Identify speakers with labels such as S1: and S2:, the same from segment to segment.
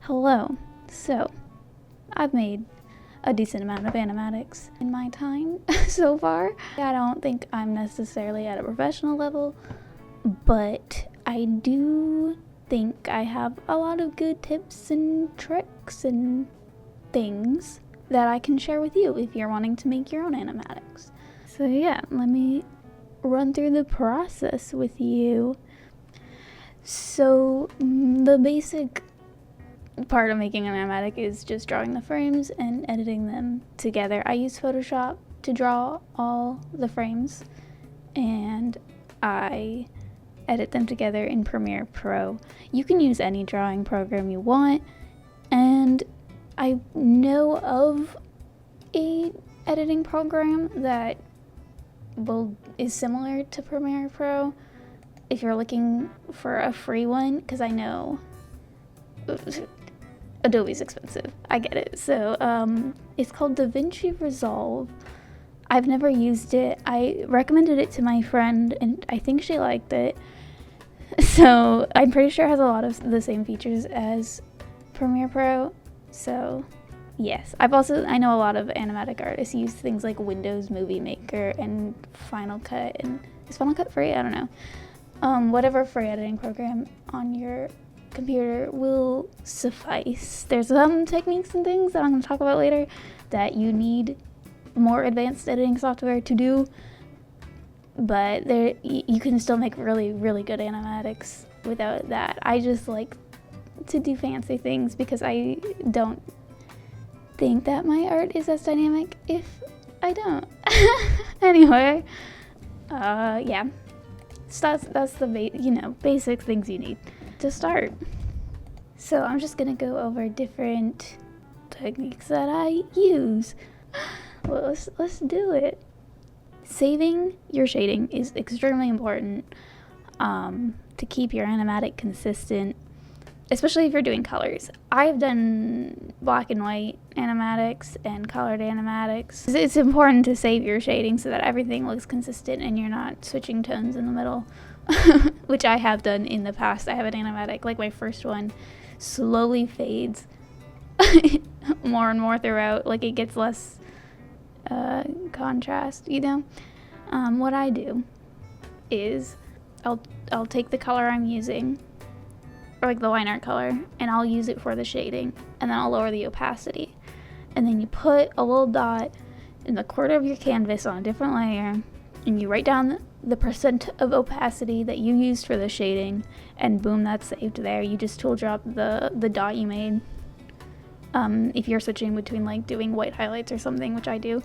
S1: Hello. So, I've made a decent amount of animatics in my time so far. I don't think I'm necessarily at a professional level, but I do think I have a lot of good tips and tricks and things that I can share with you if you're wanting to make your own animatics. So yeah, let me run through the process with you. So the basic part of making an animatic is just drawing the frames and editing them together. I use Photoshop to draw all the frames and I edit them together in Premiere Pro. You can use any drawing program you want, and I know of a editing program that is similar to Premiere Pro if you're looking for a free one, because I know Adobe's expensive. I get it. So it's called DaVinci Resolve. I've never used it. I recommended it to my friend and I think she liked it. So I'm pretty sure it has a lot of the same features as Premiere Pro. So yes, I know a lot of animatic artists use things like Windows Movie Maker and Final Cut. And is Final Cut free? I don't know. Whatever free editing program on your computer will suffice. There's some techniques and things that I'm going to talk about later that you need more advanced editing software to do, but you can still make really, really good animatics without that. I just like to do fancy things because I don't think that my art is as dynamic if I don't. Anyway, yeah. So that's the basic things you need to start. So I'm just gonna go over different techniques that I use. Well, let's do it. Saving your shading is extremely important to keep your animatic consistent, especially if you're doing colors. I've done black and white animatics and colored animatics. It's important to save your shading so that everything looks consistent and you're not switching tones in the middle, which I have done in the past. I have an animatic, like my first one, slowly fades more and more throughout, like it gets less contrast, What I do is I'll take the color I'm using, or like the line art color, and I'll use it for the shading, and then I'll lower the opacity, and then you put a little dot in the corner of your canvas on a different layer, and you write down the percent of opacity that you used for the shading, and boom, that's saved there. You just tool drop the dot you made. If you're switching between like doing white highlights or something, which I do.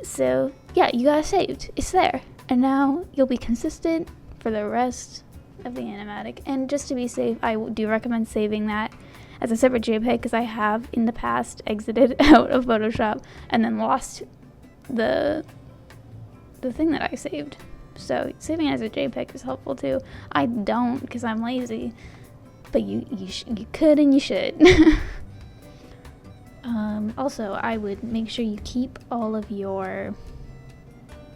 S1: So yeah, you got it saved. It's there. And now you'll be consistent for the rest of the animatic. And just to be safe, I do recommend saving that as a separate JPEG because I have in the past exited out of Photoshop and then lost the thing that I saved. So saving it as a JPEG is helpful too. I don't because I'm lazy, but you could and you should. Also, I would make sure you keep all of your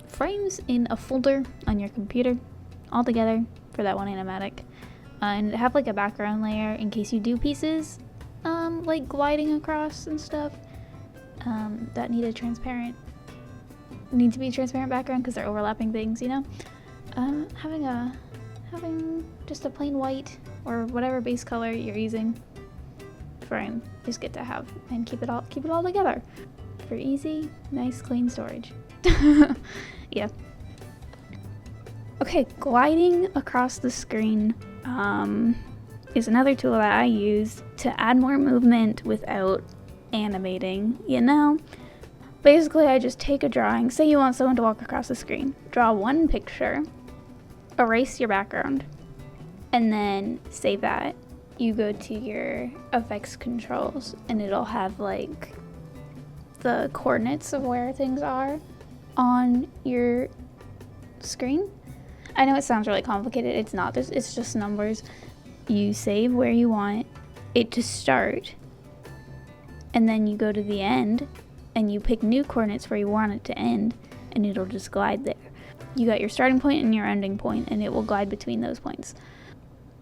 S1: frames in a folder on your computer all together for that one animatic, and have like a background layer in case you do pieces like gliding across and stuff that need to be transparent background because they're overlapping things, having just a plain white or whatever base color you're using frame is good to have, and keep it all together for easy, nice, clean storage. Yeah. Okay, gliding across the screen is another tool that I use to add more movement without animating, Basically, I just take a drawing. Say you want someone to walk across the screen. Draw one picture, erase your background, and then save that. You go to your effects controls and it'll have like the coordinates of where things are on your screen. I know it sounds really complicated. It's not. It's just numbers. You save where you want it to start, and then you go to the end and you pick new coordinates where you want it to end, and it'll just glide there. You got your starting point and your ending point, and it will glide between those points.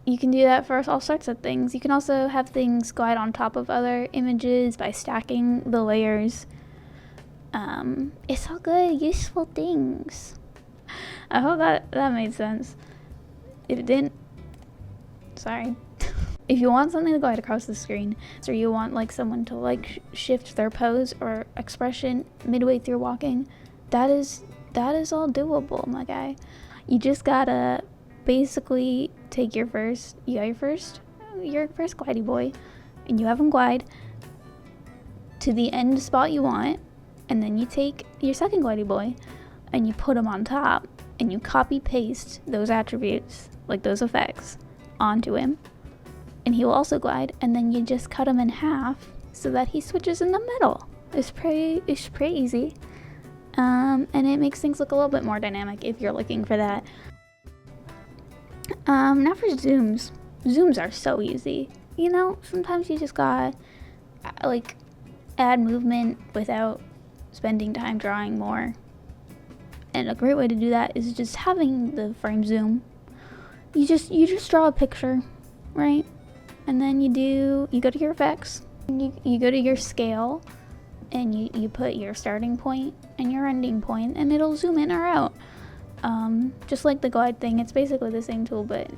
S1: You can do that for all sorts of things. You can also have things glide on top of other images by stacking the layers. It's all good, useful things. I hope that made sense. If it didn't, sorry. If you want something to glide across the screen, or you want like someone to like shift their pose or expression midway through walking, that is all doable, my guy. You just gotta basically take your first glidey boy, and you have him glide to the end spot you want, and then you take your second glidey boy and you put him on top, and you copy paste those attributes, like those effects, onto him, and he will also glide, and then you just cut him in half so that he switches in the middle. It's pretty easy, and it makes things look a little bit more dynamic if you're looking for that. Now for zooms. Zooms are so easy. You know, sometimes you just gotta like add movement without spending time drawing more. And a great way to do that is just having the frame zoom. You just draw a picture, right? And then you go to your effects, and you go to your scale, and you put your starting point and your ending point, and it'll zoom in or out. Just like the glide thing, it's basically the same tool, but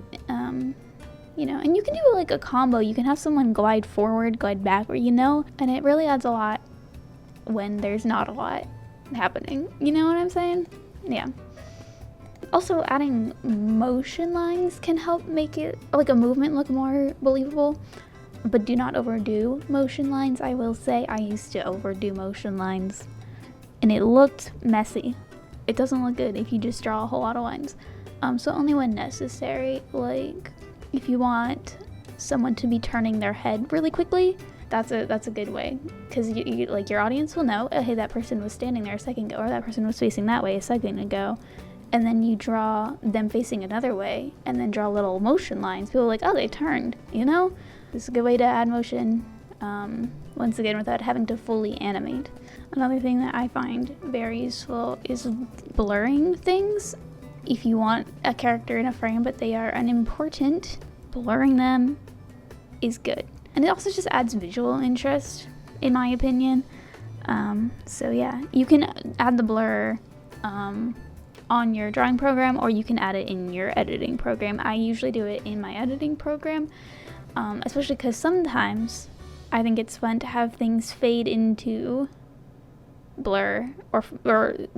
S1: you know, and you can do like a combo. You can have someone glide forward, glide backward, you know, and it really adds a lot when there's not a lot happening. You know what I'm saying? Yeah. Also, adding motion lines can help make it like a movement look more believable, but do not overdo motion lines. I will say I used to overdo motion lines, and it looked messy. It doesn't look good if you just draw a whole lot of lines. So only when necessary, like if you want someone to be turning their head really quickly, that's a good way, because you like your audience will know, oh, hey, that person was standing there a second ago, or that person was facing that way a second ago, and then you draw them facing another way, and then draw little motion lines. People are like, oh, they turned, you know? This is a good way to add motion, once again, without having to fully animate. Another thing that I find very useful is blurring things. If you want a character in a frame but they are unimportant, blurring them is good. And it also just adds visual interest, in my opinion. So yeah, you can add the blur on your drawing program, or you can add it in your editing program. I usually do it in my editing program, especially because sometimes I think it's fun to have things fade into blur or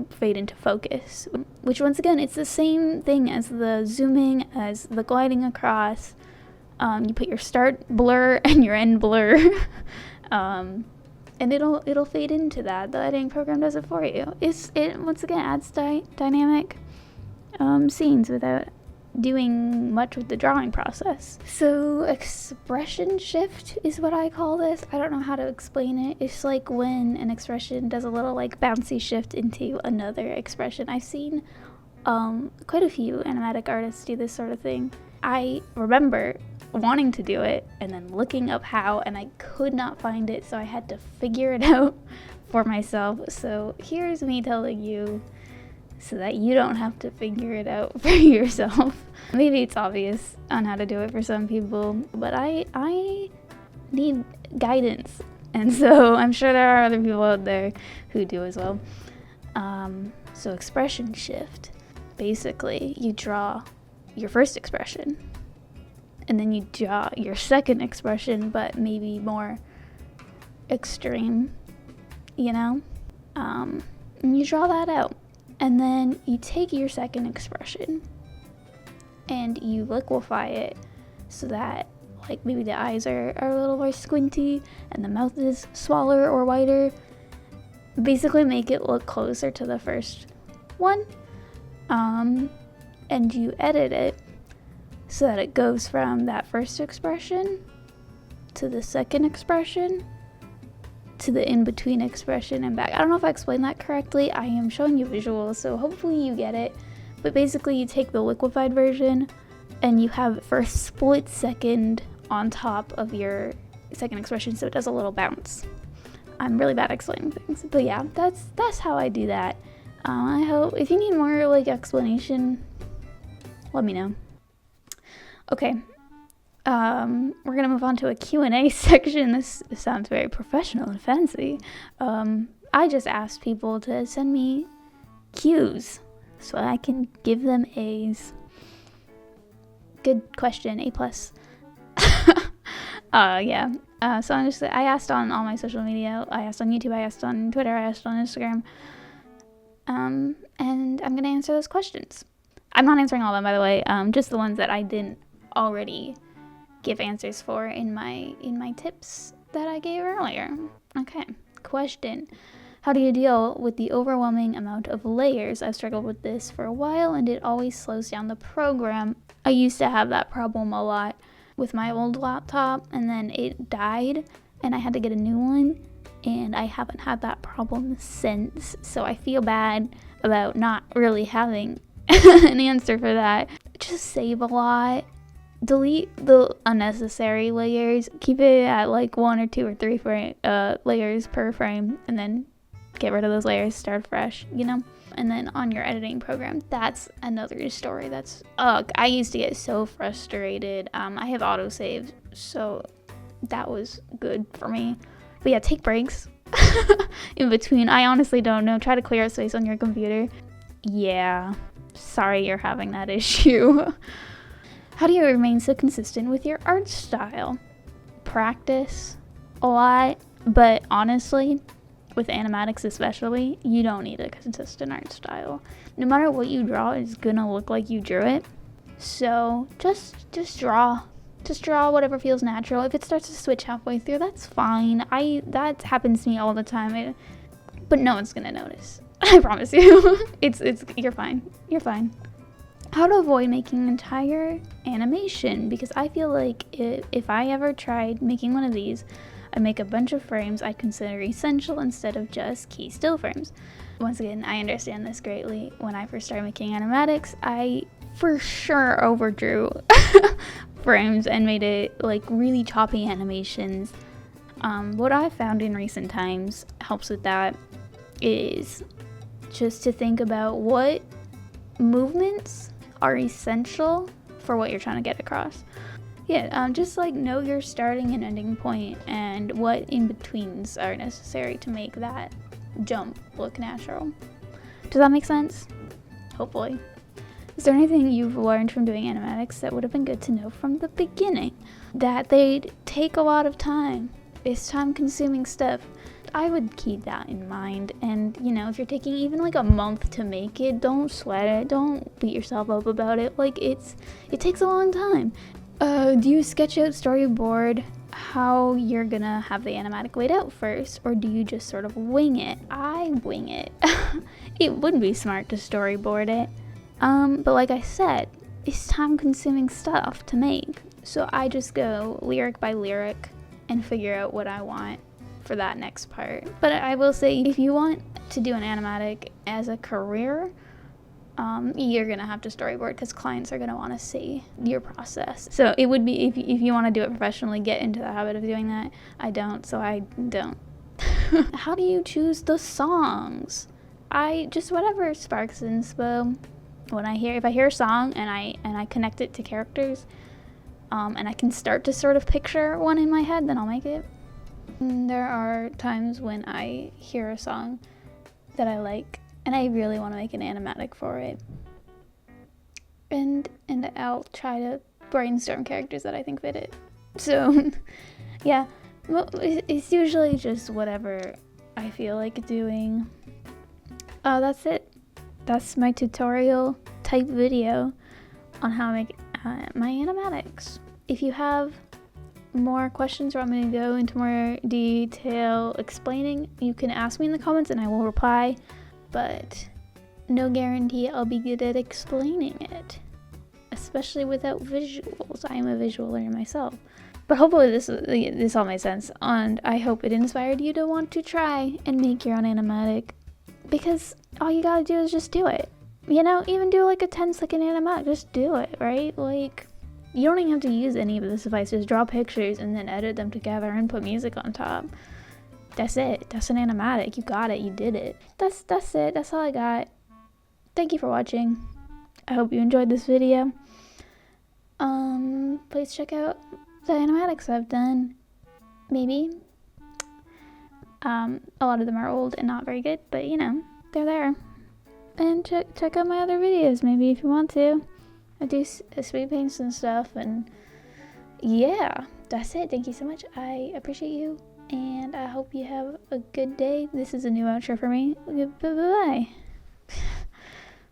S1: fade into focus, which once again, it's the same thing as the zooming, as the gliding across. You put your start blur and your end blur, and it'll fade into that. The editing program does it for you. It once again adds dynamic scenes without doing much with the drawing process. So expression shift is what I call this. I don't know how to explain it. It's like when an expression does a little like bouncy shift into another expression. I've seen quite a few animatic artists do this sort of thing. I remember wanting to do it and then looking up how, and I could not find it, so I had to figure it out for myself. So here's me telling you so that you don't have to figure it out for yourself. Maybe it's obvious on how to do it for some people, but I need guidance, and so I'm sure there are other people out there who do as well. So expression shift, basically you draw your first expression, and then you draw your second expression, but maybe more extreme, you know? And you draw that out. And then you take your second expression and you liquefy it so that like maybe the eyes are a little more squinty and the mouth is smaller or wider. Basically make it look closer to the first one. And you edit it so that it goes from that first expression to the second expression to the in-between expression and back. I don't know if I explained that correctly. I am showing you visuals, so hopefully you get it. But basically you take the liquefied version and you have it for a split second on top of your second expression, so it does a little bounce. I'm really bad at explaining things, but yeah, that's how I do that. I hope if you need more like explanation, let me know. Okay, We're gonna move on to a Q&A section. This sounds very professional and fancy. I just asked people to send me Q's so I can give them A's. Good question, A+. Yeah. So I asked on all my social media. I asked on YouTube, I asked on Twitter, I asked on Instagram. And I'm gonna answer those questions. I'm not answering all of them, by the way. Just the ones that I didn't already give answers for in my tips that I gave earlier. Okay. Question. How do you deal with the overwhelming amount of layers? I've struggled with this for a while and it always slows down the program. I used to have that problem a lot with my old laptop, and then it died and I had to get a new one, and I haven't had that problem since. So I feel bad about not really having an answer for that. Just save a lot. Delete the unnecessary layers. Keep it at like 1 or 2 or 3 layers per frame, and then get rid of those layers, start fresh, you know? And then on your editing program, that's another story. I used to get so frustrated. I have autosave, so that was good for me. But yeah, take breaks in between. I honestly don't know. Try to clear out space on your computer. Yeah, sorry you're having that issue. How do you remain so consistent with your art style? Practice a lot, but honestly, with animatics especially, you don't need a consistent art style. No matter what you draw, it's gonna look like you drew it. So just draw. Just draw whatever feels natural. If it starts to switch halfway through, that's fine. That happens to me all the time. But no one's gonna notice. I promise you. You're fine. You're fine. How to avoid making entire animation, because I feel like if I ever tried making one of these, I make a bunch of frames I consider essential instead of just key still frames. Once again, I understand this greatly. When I first started making animatics, I for sure overdrew frames and made it like really choppy animations. What I found in recent times helps with that is just to think about what movements are essential for what you're trying to get across. Yeah, just like know your starting and ending point and what in-betweens are necessary to make that jump look natural. Does that make sense? Hopefully. Is there anything you've learned from doing animatics that would have been good to know from the beginning? That they'd take a lot of time. It's time-consuming stuff. I would keep that in mind, and if you're taking even like a month to make it, don't sweat it. Don't beat yourself up about it. Like it takes a long time. Do you sketch out, storyboard how you're gonna have the animatic laid out first, or do you just sort of wing it? I wing it. It would be smart to storyboard it, but like I said, it's time-consuming stuff to make. So I just go lyric by lyric and figure out what I want for that next part. But I will say, if you want to do an animatic as a career, you're gonna have to storyboard because clients are gonna want to see your process. So it would be, if you want to do it professionally, get into the habit of doing that. I don't, so I don't. How do you choose the songs? I just whatever sparks inspo. If I hear a song and I connect it to characters, and I can start to sort of picture one in my head, then I'll make it. There are times when I hear a song that I like and I really want to make an animatic for it, and I'll try to brainstorm characters that I think fit it. So yeah, well, it's usually just whatever I feel like doing. That's it. That's my tutorial type video on how to make my animatics. If you have more questions or want me to go into more detail explaining, you can ask me in the comments and I will reply, but no guarantee I'll be good at explaining it, especially without visuals. I am a visual learner myself. But hopefully this all made sense, and I hope it inspired you to want to try and make your own animatic, because all you gotta do is just do it. Even do like a 10-second animatic, just do it, right? Like, you don't even have to use any of this device. Just draw pictures and then edit them together and put music on top. That's it. That's an animatic. You got it. You did it. That's it. That's all I got. Thank you for watching. I hope you enjoyed this video. please check out the animatics I've done. Maybe. A lot of them are old and not very good, but you know, they're there. And check out my other videos, maybe, if you want to. I do sweet paints and stuff, and yeah, that's it. Thank you so much. I appreciate you, and I hope you have a good day. This is a new outro for me. Bye-bye.